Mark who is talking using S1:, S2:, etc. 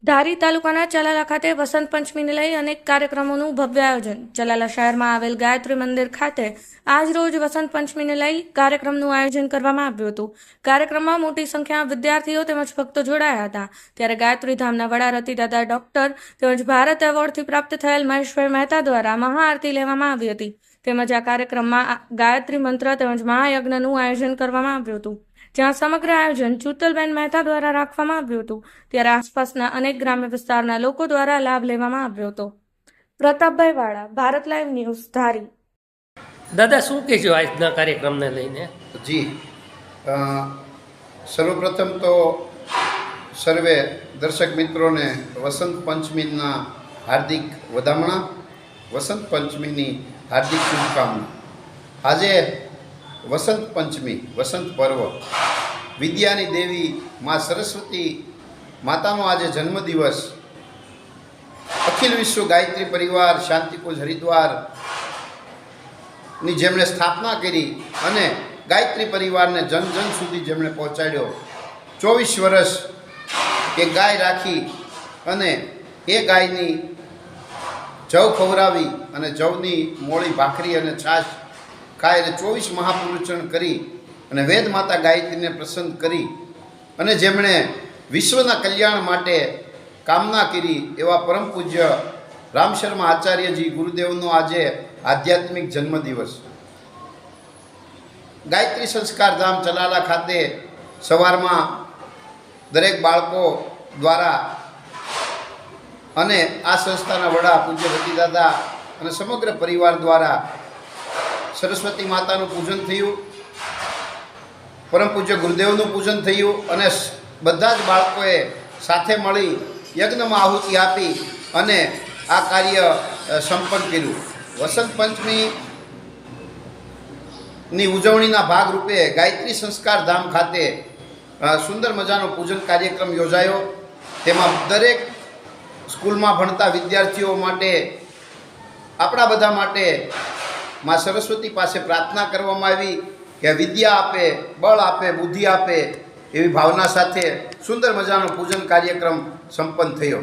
S1: ધારી તાલુકાના ચલાલા ખાતે વસંત પંચમીને લઈ અનેક કાર્યક્રમોનું ભવ્ય આયોજન. ચલાલા શહેરમાં આવેલ ગાયત્રી મંદિર ખાતે આજ રોજ વસંત પંચમીને લઈ કાર્યક્રમનું આયોજન કરવામાં આવ્યું હતું. કાર્યક્રમમાં મોટી સંખ્યામાં વિદ્યાર્થીઓ તેમજ ભક્તો જોડાયા હતા. ત્યારે ગાયત્રી ધામના વડા રતિદાદા ડોક્ટર તેમજ ભારત એવોર્ડથી પ્રાપ્ત થયેલ મહેશભાઈ મહેતા દ્વારા મહાઆરતી લેવામાં આવી હતી. તેમજ આ કાર્યક્રમમાં ગાયત્રી મંત્ર તેમજ મહાયજ્ઞનું આયોજન કરવામાં આવ્યું હતું, જ્યાં સમગ્ર આયોજન ચુતલબેન મહેતા દ્વારા રાખવામાં આવ્યું હતું. ત્યારે આસપાસના અનેક ગ્રામ્ય વિસ્તારના લોકો દ્વારા લાભ લેવામાં આવ્યો હતો. પ્રતાપભાઈ વાળા, ભારત લાઈવ ન્યૂઝ, ધારી.
S2: દાદા, શું કહેજો આજના કાર્યક્રમને લઈને?
S3: જી, સર્વપ્રથમ તો સર્વે દર્શક મિત્રોને વસંત પંચમીના હાર્દિક વધામણા, વસંત પંચમીની હાર્દિક શુભકામના. આજે વસંત પંચમી, વસંત પર્વ, વિદ્યાની દેવી મા સરસ્વતી માતાનો આજે જન્મદિવસ. અખિલ વિશ્વ ગાયત્રી પરિવાર શાંતિકુંજ હરિદ્વારની જેમણે સ્થાપના કરી અને ગાયત્રી પરિવારને જન જન સુધી જેમણે પહોંચાડ્યો, 24 વર્ષ એ ગાય રાખી અને એ ગાયની જવ ખવડાવી અને જવની મોળી ભાખરી અને છાશ ખાઈ અને 24 મહાપુરુષણ કરી અને વેદ માતા ગાયત્રીને પ્રસન્ન કરી અને જેમણે વિશ્વના કલ્યાણ માટે કામના કરી એવા પરમ પૂજ્ય રામ શર્મા આચાર્યજી ગુરુદેવનો આજે આધ્યાત્મિક જન્મદિવસ. ગાયત્રી સંસ્કાર ધામ ચલાલા ખાતે સવારમાં દરેક બાળકો દ્વારા અને આ સંસ્થાના વડા પૂજ્ય રતિદાદા અને સમગ્ર પરિવાર દ્વારા સરસ્વતી માતાનું પૂજન થયું, પરમ પૂજ્ય ગુરુદેવનું પૂજન થયું અને બધા જ બાળકોએ સાથે મળી યજ્ઞમાં આહુતિ આપી અને આ કાર્ય સંપન્ન કર્યું. વસંત પંચમીની ઉજવણીના ભાગરૂપે ગાયત્રી સંસ્કાર ધામ ખાતે સુંદર મજાનો પૂજન કાર્યક્રમ યોજાયો. તેમાં દરેક સ્કૂલમાં ભણતા વિદ્યાર્થીઓ માટે, આપણા બધા માટે મા સરસ્વતી પાસે પ્રાર્થના કરવામાં આવી કે વિદ્યા આપે, બળ આપે, બુદ્ધિ આપે, એવી ભાવના સાથે સુંદર મજાનો પૂજન કાર્યક્રમ સંપન્ન થયો.